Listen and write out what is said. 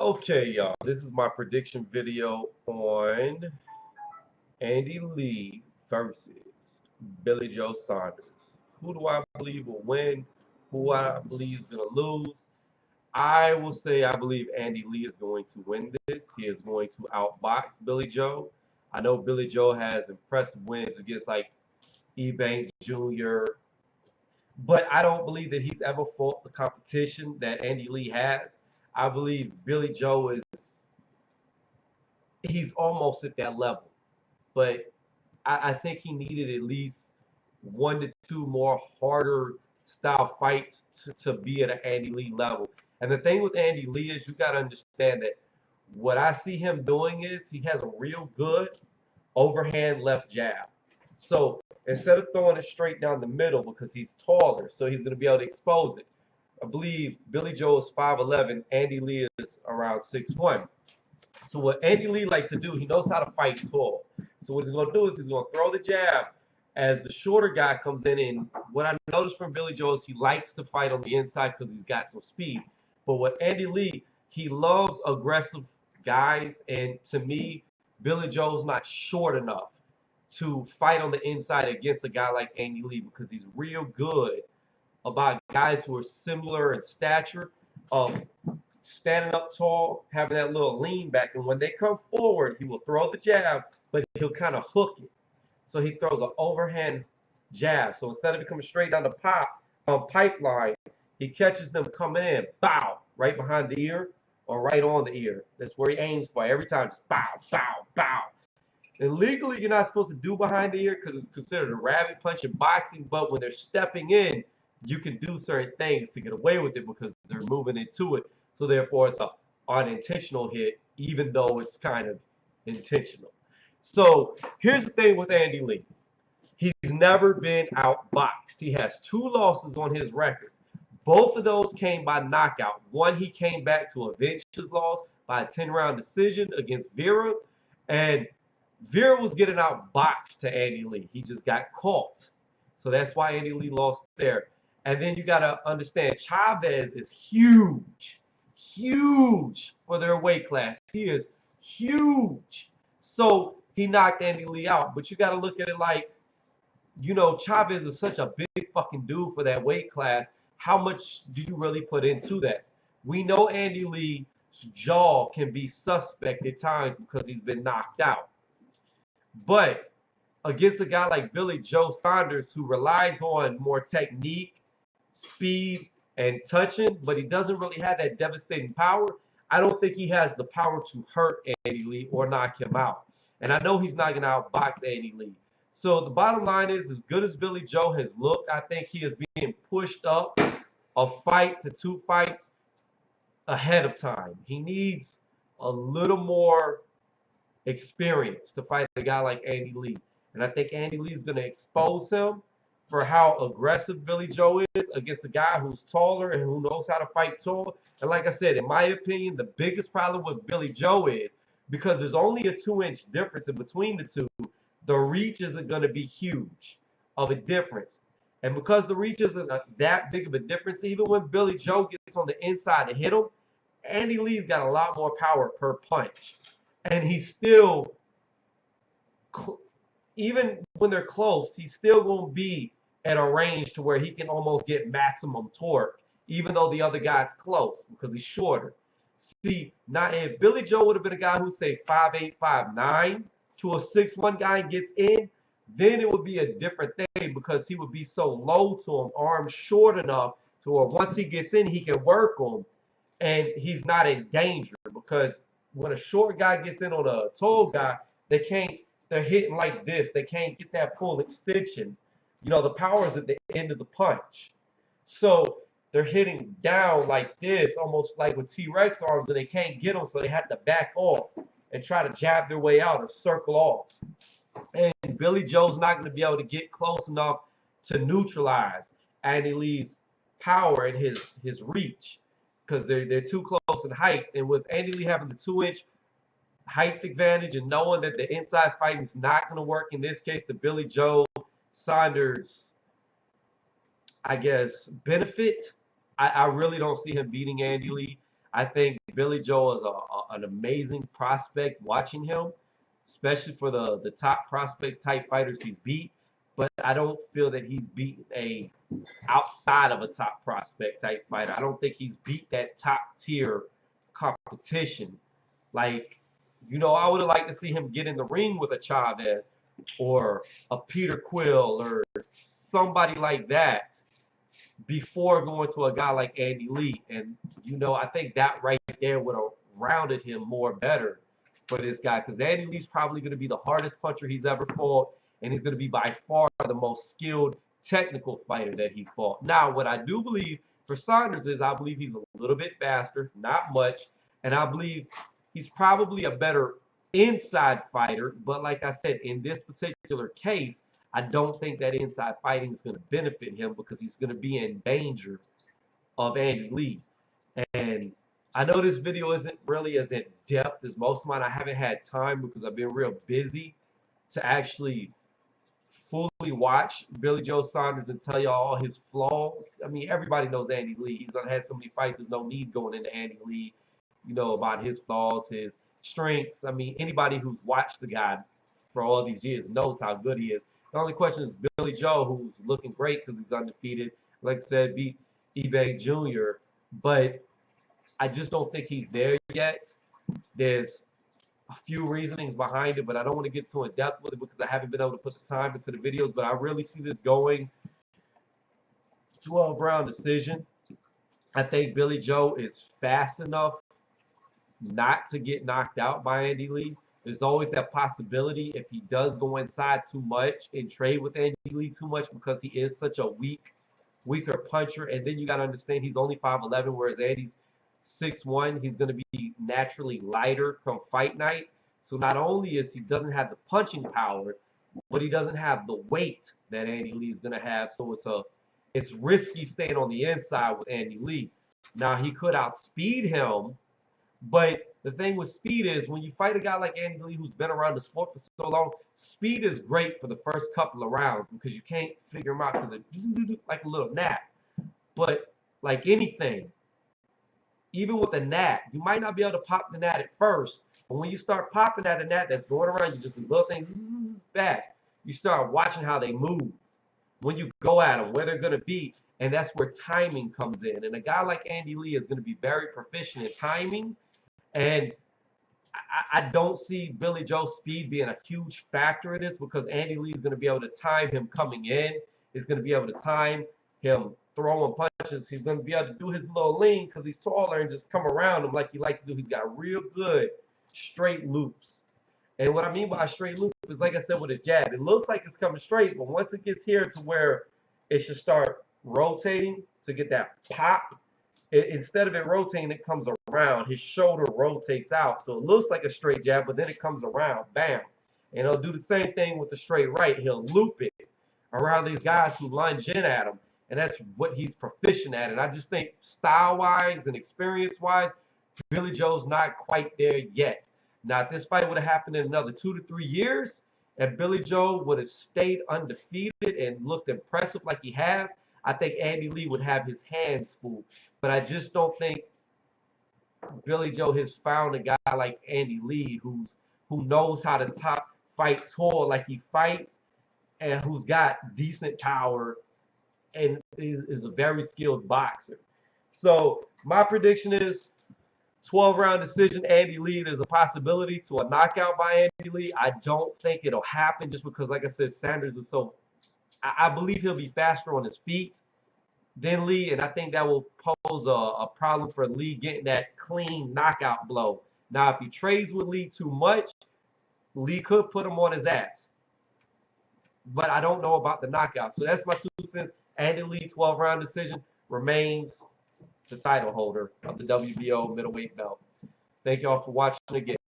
Okay, y'all, this is my prediction video on Andy Lee versus Billy Joe Saunders. Who do I believe will win? Who I believe is going to lose? I will say I believe Andy Lee is going to win this. He is going to outbox Billy Joe. I know Billy Joe has impressive wins against like Ebank Jr., but I don't believe that he's ever fought the competition that Andy Lee has. I believe Billy Joe is he's almost at that level. But I think he needed at least one to two more harder style fights to be at an Andy Lee level. And the thing with Andy Lee is you got to understand that what I see him doing is he has a real good overhand left jab. So instead of throwing it straight down the middle because he's taller, so he's going to be able to expose it. I believe Billy Joe is 5'11", Andy Lee is around 6'1". So what Andy Lee likes to do, he knows how to fight tall. So what he's going to do is he's going to throw the jab as the shorter guy comes in. And what I noticed from Billy Joe is he likes to fight on the inside because he's got some speed. But with Andy Lee, he loves aggressive guys. And to me, Billy Joe's not short enough to fight on the inside against a guy like Andy Lee because he's real good about guys who are similar in stature of standing up tall, having that little lean back, and when they come forward, he will throw the jab, but he'll kind of hook it. So he throws an overhand jab. So instead of it coming straight down the pipeline, he catches them coming in, bow, right behind the ear or right on the ear. That's where he aims for every time. Just bow, bow, bow. And legally, you're not supposed to do behind the ear because it's considered a rabbit punch in boxing. But when they're stepping in, you can do certain things to get away with it because they're moving into it. So therefore, it's an unintentional hit, even though it's kind of intentional. So here's the thing with Andy Lee. He's never been outboxed. He has 2 losses on his record. Both of those came by knockout. One, he came back to avenge his loss by a 10-round decision against Vera. And Vera was getting outboxed to Andy Lee. He just got caught. So that's why Andy Lee lost there. And then you got to understand, Chavez is huge for their weight class. He is huge. So he knocked Andy Lee out. But you got to look at it like, you know, Chavez is such a big fucking dude for that weight class. How much do you really put into that? We know Andy Lee's jaw can be suspect at times because he's been knocked out. But against a guy like Billy Joe Saunders, who relies on more technique, speed, and touching, but he doesn't really have that devastating power, I don't think he has the power to hurt Andy Lee or knock him out. And I know he's not going to outbox Andy Lee. So the bottom line is, as good as Billy Joe has looked, I think he is being pushed up a fight to 2 fights ahead of time. He needs a little more experience to fight a guy like Andy Lee. And I think Andy Lee is going to expose him for how aggressive Billy Joe is against a guy who's taller and who knows how to fight tall. And like I said, in my opinion, the biggest problem with Billy Joe is because there's only a 2-inch difference in between the two, the reach isn't going to be huge of a difference. And because the reach isn't that big of a difference, even when Billy Joe gets on the inside to hit him, Andy Lee's got a lot more power per punch. And he's still, even when they're close, he's still going to be at a range to where he can almost get maximum torque, even though the other guy's close because he's shorter. See, now if Billy Joe would have been a guy who say 5'8", 5'9", to a 6'1" guy and gets in, then it would be a different thing because he would be so low to him, arms short enough to where once he gets in, he can work him and he's not in danger. Because when a short guy gets in on a tall guy, they're hitting like this. They can't get that full extension. You know, the power is at the end of the punch. So they're hitting down like this, almost like with T-Rex arms, and they can't get them, so they have to back off and try to jab their way out or circle off. And Billy Joe's not going to be able to get close enough to neutralize Andy Lee's power and his reach because they're too close in height. And with Andy Lee having the 2-inch height advantage and knowing that the inside fighting is not going to work in this case, the Billy Joe Saunders, I guess, benefit, I really don't see him beating Andy Lee. I think Billy Joe is an amazing prospect watching him, especially for the top prospect type fighters he's beat. But I don't feel that he's beaten a outside of a top prospect type fighter. I don't think he's beat that top tier competition. Like, I would have liked to see him get in the ring with a Chavez or a Peter Quill or somebody like that before going to a guy like Andy Lee. And, I think that right there would have rounded him more better for this guy, because Andy Lee's probably going to be the hardest puncher he's ever fought, and he's going to be by far the most skilled technical fighter that he fought. Now, what I do believe for Saunders is I believe he's a little bit faster, not much, and I believe he's probably a better inside fighter. But like I said, in this particular case, I don't think that inside fighting is going to benefit him because he's going to be in danger of Andy Lee. And I know this video isn't really as in depth as most of mine. I haven't had time because I've been real busy to actually fully watch Billy Joe Saunders and tell y'all all his flaws. I mean, everybody knows Andy Lee. He's done had so many fights. There's no need going into Andy Lee, about his flaws, his strengths. I mean, anybody who's watched the guy for all these years knows how good he is. The only question is Billy Joe, who's looking great because he's undefeated. Like I said, beat eBay Jr., but I just don't think he's there yet. There's a few reasonings behind it, but I don't want to get too in depth with it because I haven't been able to put the time into the videos. But I really see this going 12-round decision. I think Billy Joe is fast enough not to get knocked out by Andy Lee. There's always that possibility if he does go inside too much and trade with Andy Lee too much because he is such a weaker puncher. And then you got to understand he's only 5'11", whereas Andy's 6'1". He's going to be naturally lighter come fight night. So not only is he doesn't have the punching power, but he doesn't have the weight that Andy Lee is going to have. So it's risky staying on the inside with Andy Lee. Now, he could outspeed him, but the thing with speed is when you fight a guy like Andy Lee who's been around the sport for so long, speed is great for the first couple of rounds because you can't figure him out because it's like a little gnat. But like anything, even with a gnat, you might not be able to pop the gnat at first, but when you start popping at a gnat that's going around, you just a little thing fast. You start watching how they move when you go at them, where they're going to be, and that's where timing comes in. And a guy like Andy Lee is going to be very proficient in timing. And I don't see Billy Joe's speed being a huge factor in this because Andy Lee is going to be able to time him coming in. He's going to be able to time him throwing punches. He's going to be able to do his little lean because he's taller and just come around him like he likes to do. He's got real good straight loops. And what I mean by a straight loop is, like I said, with his jab, it looks like it's coming straight, but once it gets here to where it should start rotating to get that pop, instead of it rotating, it comes around. His shoulder rotates out. So it looks like a straight jab, but then it comes around. Bam. And he'll do the same thing with the straight right. He'll loop it around these guys who lunge in at him. And that's what he's proficient at. And I just think style-wise and experience-wise, Billy Joe's not quite there yet. Now, if this fight would have happened in another 2 to 3 years, and Billy Joe would have stayed undefeated and looked impressive like he has, I think Andy Lee would have his hands full. But I just don't think Billy Joe has found a guy like Andy Lee who knows how to fight tall like he fights and who's got decent power and is a very skilled boxer. So my prediction is 12-round decision, Andy Lee. There's a possibility to a knockout by Andy Lee. I don't think it'll happen just because, like I said, Saunders is so... I believe he'll be faster on his feet than Lee, and I think that will pose a problem for Lee getting that clean knockout blow. Now, if he trades with Lee too much, Lee could put him on his ass. But I don't know about the knockout. So that's my 2 cents. Andy Lee, 12-round decision, remains the title holder of the WBO middleweight belt. Thank y'all for watching again.